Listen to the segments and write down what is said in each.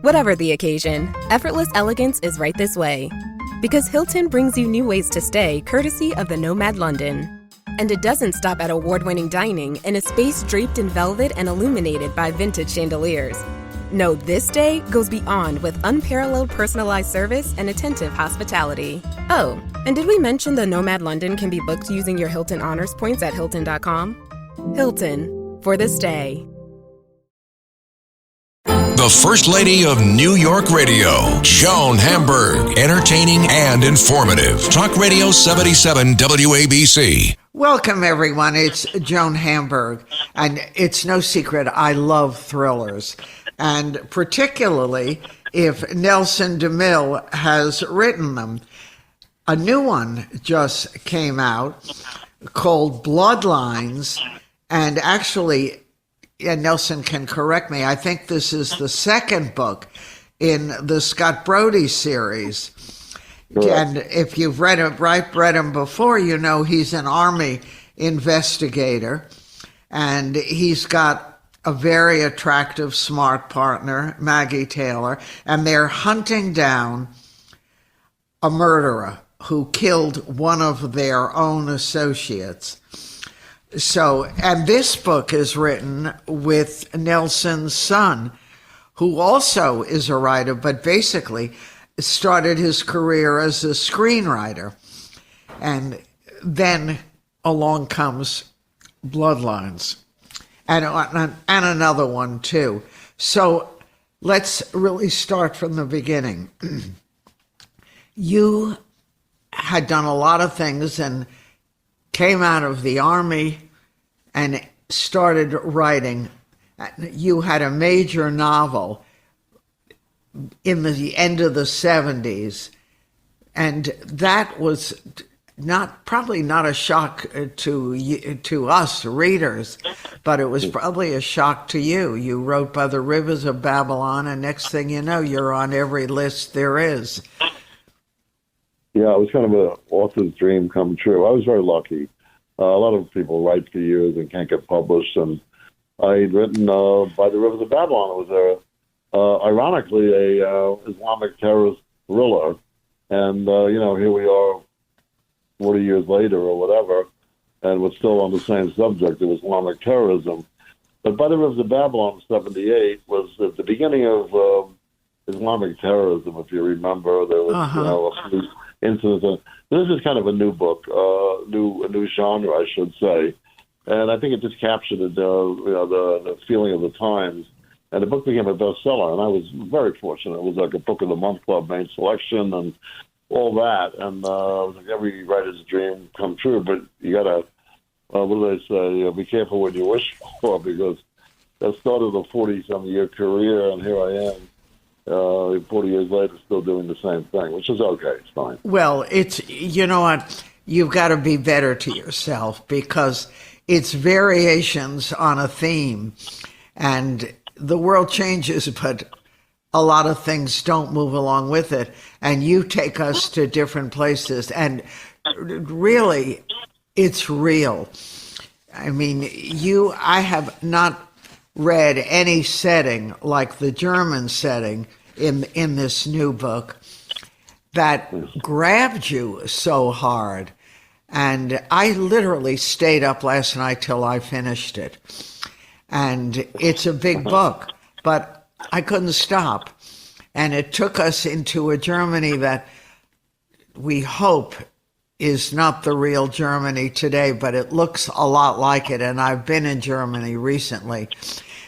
Whatever the occasion, effortless elegance is right this way. Because Hilton brings you new ways to stay courtesy of the Nomad London. And it doesn't stop at award-winning dining in a space draped in velvet and illuminated by vintage chandeliers. No, this day goes beyond with unparalleled personalized service and attentive hospitality. Oh, and did we mention the Nomad London can be booked using your Hilton Honors points at Hilton.com? Hilton, for the stay. The First Lady of New York Radio, Joan Hamburg. Entertaining and informative. Talk Radio 77 WABC. Welcome, everyone. It's Joan Hamburg. And it's no secret, I love thrillers. And particularly if Nelson DeMille has written them. A new one just came out called Bloodlines. And actually, and Nelson can correct me, I think this is the second book in the Scott Brody series. Correct. And if you've read him before, you know he's an Army investigator, and he's got a very attractive, smart partner, Maggie Taylor, and they're hunting down a murderer who killed one of their own associates. So, and this book is written with Nelson's son, who also is a writer, but basically started his career as a screenwriter. And then along comes Bloodlines, and another one too. So let's really start from the beginning. You had done a lot of things and came out of the Army and started writing. You had a major novel in the end of the 70s, and that was probably not a shock to us readers, but it was probably a shock to you. You wrote By the Rivers of Babylon, and next thing you know, you're on every list there is. Yeah, it was kind of an author's dream come true. I was very lucky. A lot of people write for years and can't get published, and I'd written By the Rivers of Babylon. It was ironically a Islamic terrorist thriller, and here we are 40 years later or whatever, and we're still on the same subject of Islamic terrorism. But By the Rivers of Babylon 78 was at the beginning of Islamic terrorism, if you remember. There was a few incidents. This is kind of a new book, a new genre, I should say, and I think it just captured the feeling of the times. And the book became a bestseller, and I was very fortunate. It was like a Book of the Month Club main selection and all that. And it was like every writer's dream come true. But you got to, what do they say, be careful what you wish for, because that started a 40-some-year career, and here I am, 40 years later, still doing the same thing, which is okay. It's fine. Well, you know what? You've got to be better to yourself, because it's variations on a theme, and the world changes, but a lot of things don't move along with it. And you take us to different places. And really, it's real. I mean, I have not read any setting like the German setting in this new book that grabbed you so hard. And I literally stayed up last night till I finished it. And it's a big book, but I couldn't stop. And it took us into a Germany that we hope is not the real Germany today, but it looks a lot like it. And I've been in Germany recently,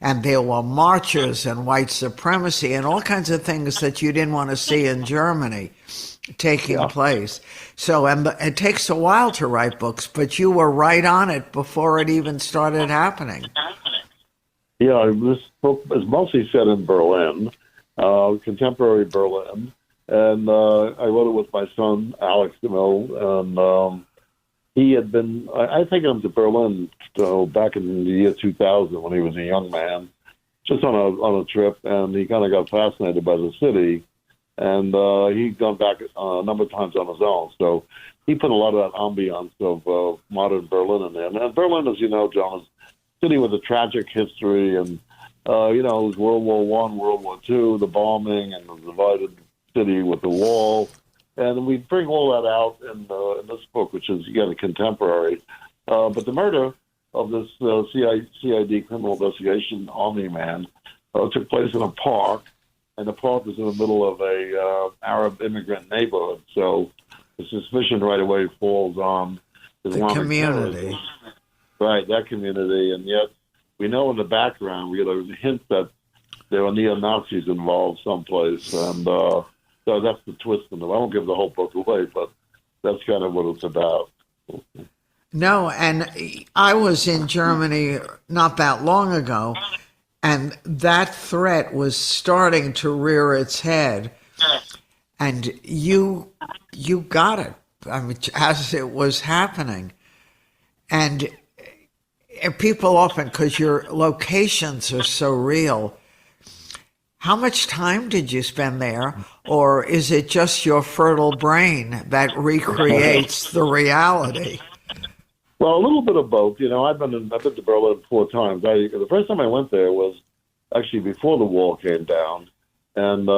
and there were marches and white supremacy and all kinds of things that you didn't want to see in Germany taking place. So, and it takes a while to write books, but you were right on it before it even started happening. Yeah, this book is mostly set in Berlin, contemporary Berlin, and I wrote it with my son, Alex DeMille, and he had been, I taken him to Berlin back in the year 2000 when he was a young man, just on a trip, and he kind of got fascinated by the city, and he'd gone back a number of times on his own, so he put a lot of that ambiance of modern Berlin in there. And Berlin, as you know, John, is a city with a tragic history, and It was World War One, World War Two, the bombing, and the divided city with the wall. And we bring all that out in this book, which is, again, a contemporary. But the murder of this CID criminal investigation army man took place in a park, and the park was in the middle of a Arab immigrant neighborhood. So the suspicion right away falls on Islamic the community. terrorism. Right, that community. And yet we know in the background, we get a hint that there are neo-Nazis involved someplace. And so that's the twist in it. I won't give the whole book away, but that's kind of what it's about. No, and I was in Germany not that long ago, and that threat was starting to rear its head, and you got it. I mean, as it was happening, and people often, because your locations are so real. How much time did you spend there, or is it just your fertile brain that recreates the reality? Well, a little bit of both. I've been to Berlin 4 times. The first time I went there was actually before the wall came down, and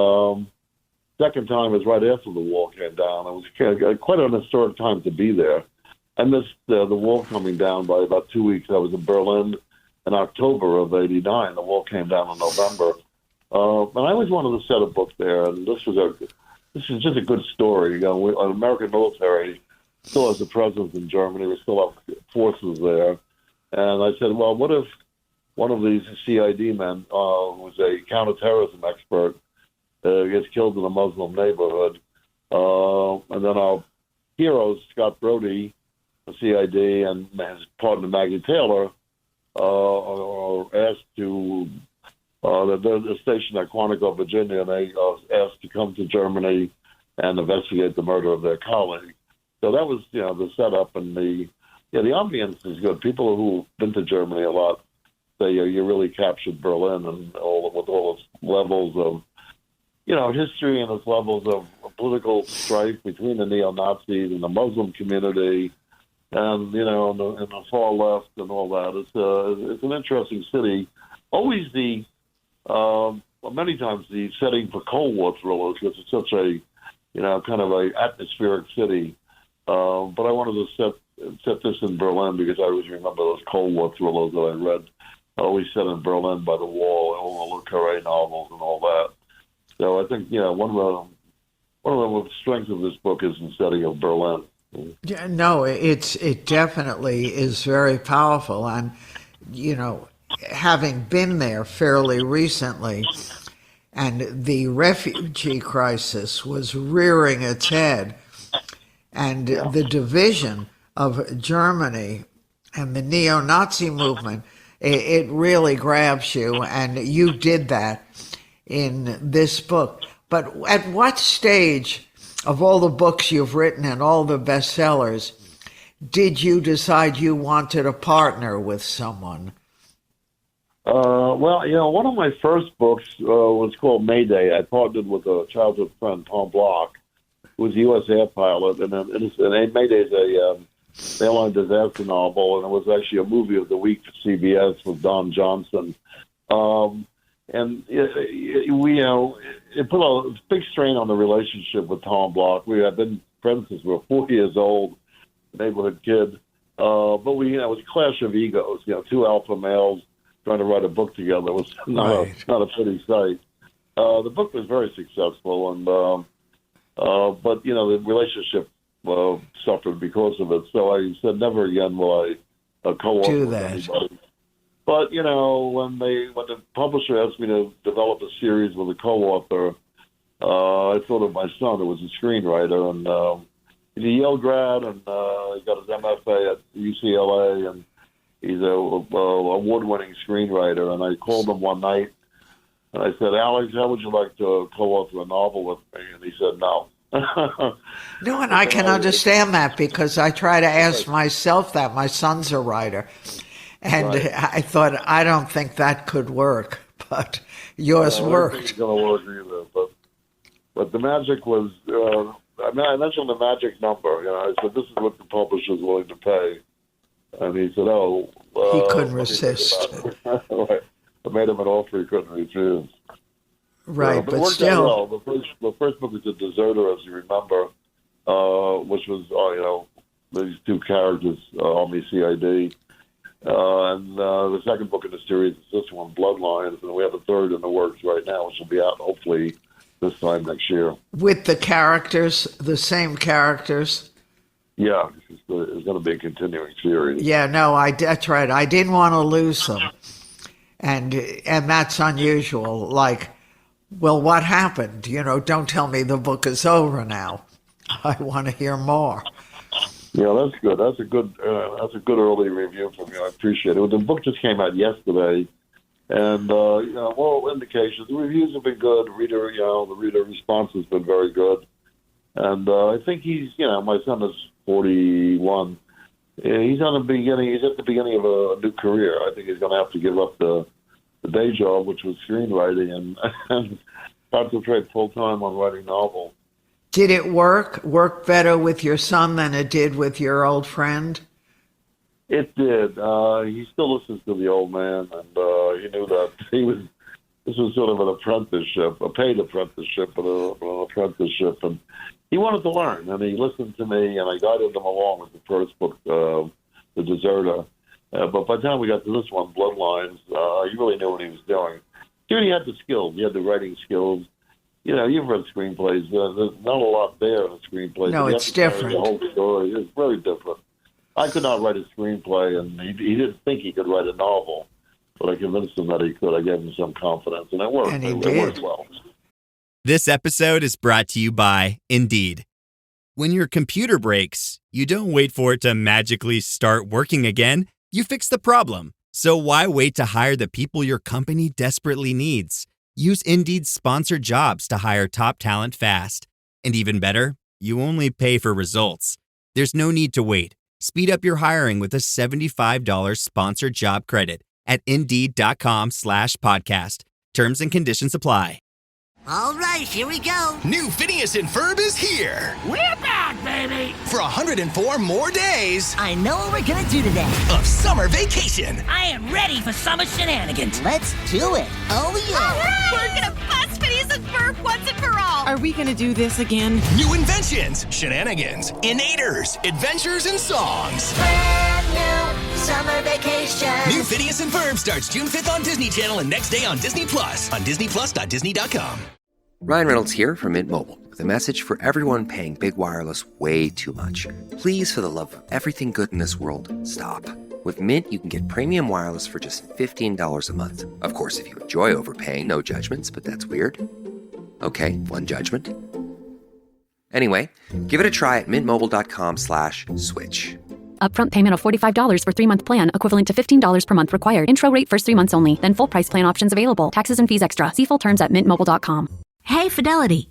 second time was right after the wall came down. It was quite an historic time to be there. I missed the wall coming down by about 2 weeks. I was in Berlin in October of '89. The wall came down in November. And I always wanted to set a book there, and this is just a good story. An American military still has a presence in Germany. We still have forces there. And I said, well, what if one of these CID men, who's a counterterrorism expert, gets killed in a Muslim neighborhood? And then our heroes, Scott Brody, the CID, and his partner Maggie Taylor, are asked to... they're stationed at Quantico, Virginia, and they asked to come to Germany and investigate the murder of their colleague. So that was, the setup, and the ambience is good. People who've been to Germany a lot say you really captured Berlin and with all its levels of, history and its levels of political strife between the neo-Nazis and the Muslim community, and and the far left and all that. It's an interesting city. Always many times the setting for Cold War thrillers, because it's such a, kind of a atmospheric city. But I wanted to set this in Berlin because I always remember those Cold War thrillers that I read, always set in Berlin by the wall, all the Le Carre novels and all that. So I think, one of the strengths of this book is the setting of Berlin. Yeah, no, it definitely is very powerful, and having been there fairly recently, and the refugee crisis was rearing its head, and the division of Germany and the neo-Nazi movement, it really grabs you, and you did that in this book. But at what stage of all the books you've written and all the bestsellers did you decide you wanted a partner with someone? Well, one of my first books was called Mayday. I partnered with a childhood friend, Tom Block, who was a U.S. air pilot, and Mayday is a airline disaster novel, and it was actually a movie of the week for CBS with Don Johnson. And it put a big strain on the relationship with Tom Block. We had been friends since we were 4 years old, neighborhood kid. But it was a clash of egos. Two alpha males trying to write a book together. It was not a pretty sight. The book was very successful, and but the relationship suffered because of it. So I said, never again will I co-author with anybody. But when the publisher asked me to develop a series with a co-author, I thought of my son, who was a screenwriter, and he's a Yale grad, and he got his MFA at UCLA, and he's a award-winning screenwriter. And I called him one night, and I said, Alex, how would you like to co-author a novel with me? And he said, no. No, and I can understand that, because I try to ask myself that. My son's a writer. And I thought, I don't think that could work, but yours worked. I don't think it's going to work either. But the magic was, I mentioned the magic number. I said, this is what the publisher's willing to pay. And he said, he couldn't resist. Right. that made him an offer he couldn't refuse. Right, but it but worked still. out well. The first book was The Deserter, as you remember, which was, these two characters, Army CID. And the second book in the series is this one, Bloodlines, and we have a third in the works right now, which will be out hopefully this time next year. With the characters, the same characters? Yeah, it's going to be a continuing series. Yeah, no, that's right. I didn't want to lose them. And that's unusual. Like, well, what happened? Don't tell me the book is over now. I want to hear more. Yeah, that's good. That's a good early review from you. I appreciate it. The book just came out yesterday, and well, indications. The reviews have been good. The reader response has been very good, and I think he's, my son is 41. He's at the beginning of a new career. I think he's going to have to give up the day job, which was screenwriting, and concentrate full time on writing novels. Did it work better with your son than it did with your old friend? It did. He still listens to the old man, and he knew that this was sort of an apprenticeship, a paid apprenticeship, but an apprenticeship, and he wanted to learn, and he listened to me, and I guided him along with the first book, The Deserter. But by the time we got to this one, Bloodlines, he really knew what he was doing. He really had the skills. He had the writing skills. You've read screenplays. There's not a lot there in a screenplay. No, it's different. The whole story is very different. I could not write a screenplay, and he didn't think he could write a novel, but I convinced him that he could. I gave him some confidence, and it worked. And he It did. worked well. This episode is brought to you by Indeed. When your computer breaks, you don't wait for it to magically start working again. You fix the problem. So why wait to hire the people your company desperately needs? Use Indeed's sponsored jobs to hire top talent fast. And even better, you only pay for results. There's no need to wait. Speed up your hiring with a $75 sponsored job credit at Indeed.com/podcast. Terms and conditions apply. All right, here we go. New Phineas and Ferb is here. We're back, baby. For 104 more days I know what we're gonna do today. of summer vacation. I am ready for summer shenanigans. Let's do it. Oh, yeah. We're gonna bust Phineas and Ferb once and for all. Are we gonna do this again? New inventions, shenanigans, innators, adventures, and songs. Brand new summer vacation. New Phineas and Ferb starts June 5th on Disney Channel and next day on Disney Plus on DisneyPlus.Disney.com. Ryan Reynolds here from Mint Mobile with a message for everyone paying big wireless way too much. Please, for the love of everything good in this world, stop. With Mint, you can get premium wireless for just $15 a month. Of course, if you enjoy overpaying, no judgments, but that's weird. Okay, one judgment. Anyway, give it a try at mintmobile.com/switch. Upfront payment of $45 for 3-month plan, equivalent to $15 per month required. Intro rate first 3 months only, then full price plan options available. Taxes and fees extra. See full terms at mintmobile.com. Hey, Fidelity.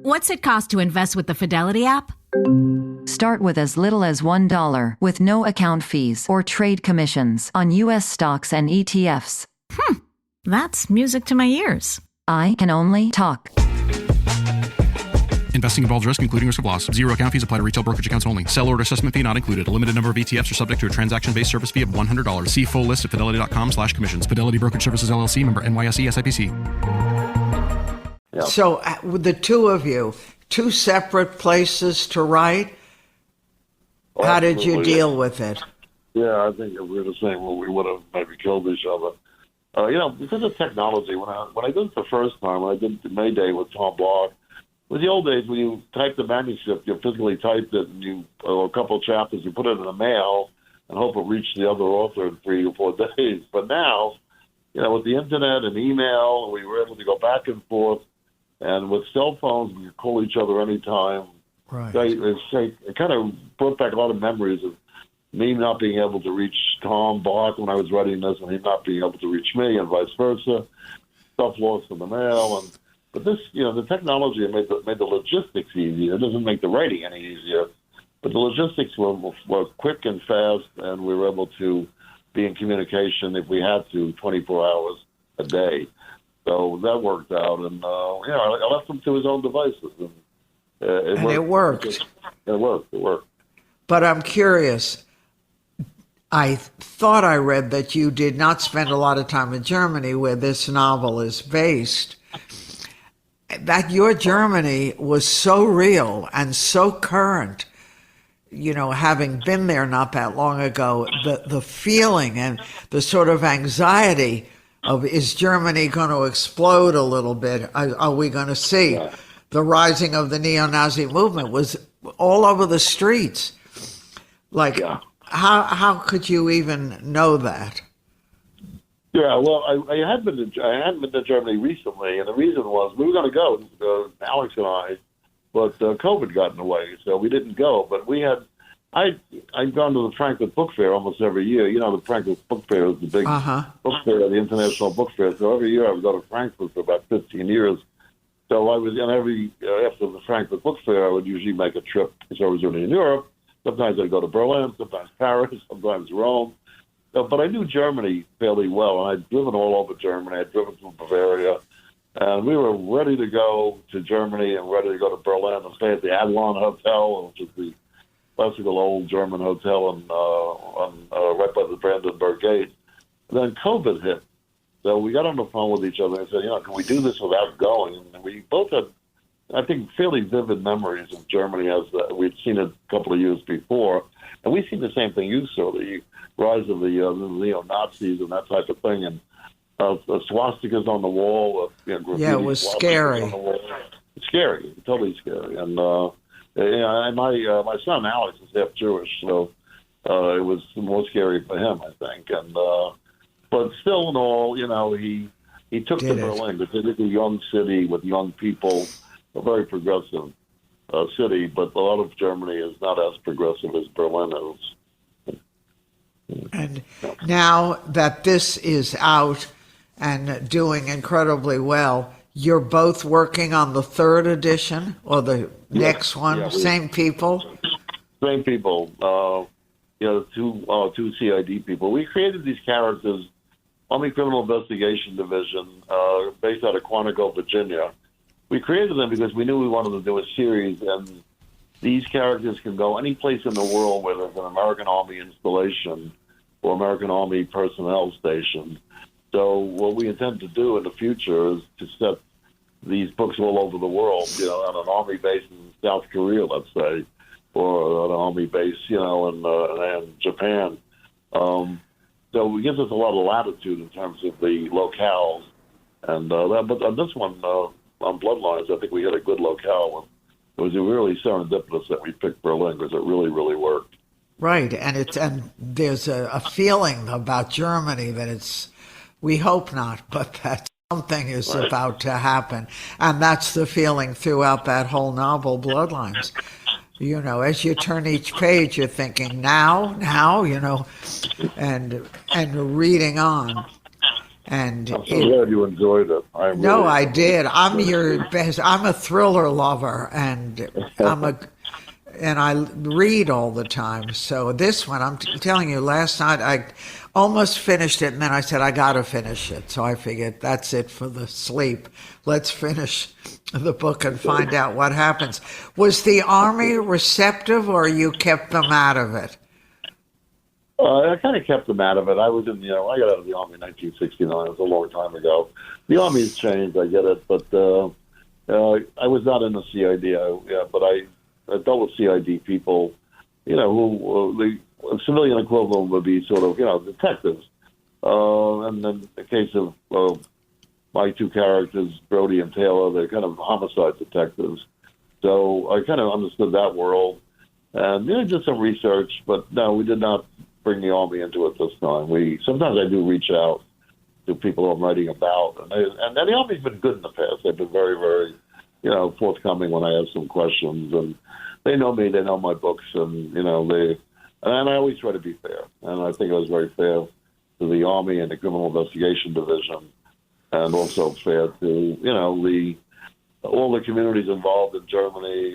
What's it cost to invest with the Fidelity app? Start with as little as $1 with no account fees or trade commissions on U.S. stocks and ETFs. That's music to my ears. I can only talk. Investing involves risk, including risk of loss. Zero account fees apply to retail brokerage accounts only. Sell order assessment fee not included. A limited number of ETFs are subject to a transaction-based service fee of $100. See full list at fidelity.com/commissions. Fidelity Brokerage Services, LLC, member NYSE, SIPC. Yeah. So with the two of you, two separate places to write, how did you deal with it? Yeah, I think if we were the same, well, we would have maybe killed each other. Because of technology, when I did it the first time, when I did Mayday with Tom Block, it was the old days when you typed the manuscript, you physically typed it, and a couple of chapters, you put it in the mail and hope it reached the other author in 3 or 4 days. But now, with the internet and email, we were able to go back and forth. And with cell phones, we could call each other anytime. Right. It kind of brought back a lot of memories of me not being able to reach Tom Block when I was writing this, and him not being able to reach me, and vice versa. Stuff lost in the mail, but this, the technology made the logistics easier. It doesn't make the writing any easier, but the logistics were quick and fast, and we were able to be in communication if we had to, 24 hours a day. So that worked out, and I left him to his own devices, and it worked. It worked. But I'm curious, I thought I read that you did not spend a lot of time in Germany, where this novel is based. That your Germany was so real and so current. You know, having been there not that long ago, the feeling and the sort of anxiety of, is Germany going to explode a little bit? Are we going to see the rising of the neo-Nazi movement was all over the streets? Like, how could you even know that? Yeah, well, I hadn't been to Germany recently, and the reason was we were going to go, Alex and I, but COVID got in the way, so we didn't go. But I'd gone to the Frankfurt Book Fair almost every year. You know, the Frankfurt Book Fair is the big book fair, the international book fair. So every year I would go to Frankfurt for about 15 years. So I was, and after the Frankfurt Book Fair, I would usually make a trip, because I was only in Europe. Sometimes I'd go to Berlin, sometimes Paris, sometimes Rome. But I knew Germany fairly well, and I'd driven all over Germany. I'd driven through Bavaria. And we were ready to go to Germany and ready to go to Berlin and stay at the Adlon Hotel, which is the classical old German hotel right by the Brandenburg Gate. And then COVID hit. So we got on the phone with each other and said, can we do this without going? And we both had, I think, fairly vivid memories of Germany as we'd seen it a couple of years before. And we've seen the same thing you saw, the rise of the neo-Nazis and that type of thing. And swastikas on the wall. It was scary. It's scary, totally scary. And my son Alex is half Jewish, so it was more scary for him, I think. And but still, in all, he took to Berlin, because it is a young city with young people, a very progressive city. But a lot of Germany is not as progressive as Berlin is. And now that this is out and doing incredibly well, you're both working on the third edition or the next one? Yeah, same people? Same people. Two CID people. We created these characters, Army Criminal Investigation Division, based out of Quantico, Virginia. We created them because we knew we wanted to do a series, and these characters can go any place in the world where there's an American Army installation or American Army personnel station. So what we intend to do in the future is to set these books all over the world, on an Army base in South Korea, let's say, or an Army base, in Japan. So it gives us a lot of latitude in terms of the locales. And but on this one, on Bloodlines, I think we had a good locale. It was really serendipitous that we picked Berlin, because it really, really worked. Right, and there's a feeling about Germany that we hope not, but that something is about to happen. And that's the feeling throughout that whole novel, Bloodlines. As you turn each page, you're thinking, now, and reading on. And I'm so glad you enjoyed it. I did. I'm a thriller lover, and I read all the time. So this one, I'm telling you, last night I almost finished it, and then I said, I got to finish it. So I figured that's it for the sleep. Let's finish the book and find out what happens. Was the Army receptive, or you kept them out of it? I kind of kept them out of it. I was I got out of the Army in 1969. It was a long time ago. The Army's changed, I get it, but I was not in the CID. But I dealt with CID people, who the civilian equivalent would be sort of, detectives. And then the case of my two characters, Brody and Taylor, they're kind of homicide detectives. So I kind of understood that world. And did some research, but no, we did not bring the Army into it this time. Sometimes I do reach out to people I'm writing about, and the Army's been good in the past. They've been very, very, forthcoming when I have some questions, and they know me, they know my books, and and I always try to be fair, and I think I was very fair to the Army and the Criminal Investigation Division, and also fair to all the communities involved in Germany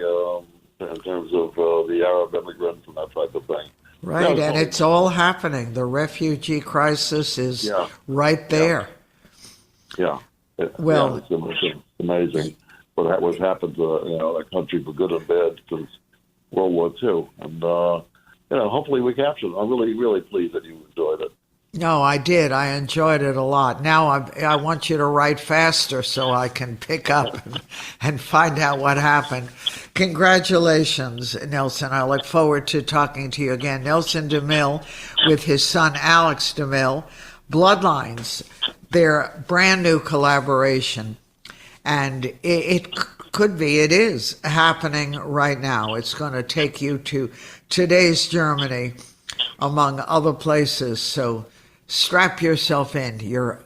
in terms of the Arab immigrants and that type of thing. Right, and it's all happening. The refugee crisis is right there. Yeah. It's amazing what's happened to that country for good and bad since World War II. And hopefully we captured it. I'm really, really pleased that you enjoyed it. No, I did. I enjoyed it a lot. Now I want you to write faster so I can pick up and find out what happened. Congratulations, Nelson. I look forward to talking to you again. Nelson DeMille with his son, Alex DeMille, Bloodlines, their brand new collaboration. And it is happening right now. It's going to take you to today's Germany, among other places. So strap yourself in. You're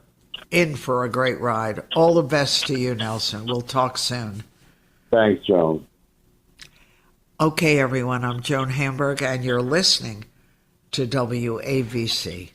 in for a great ride. All the best to you, Nelson. We'll talk soon. Thanks, Joan. Okay, everyone. I'm Joan Hamburg, and you're listening to WAVC.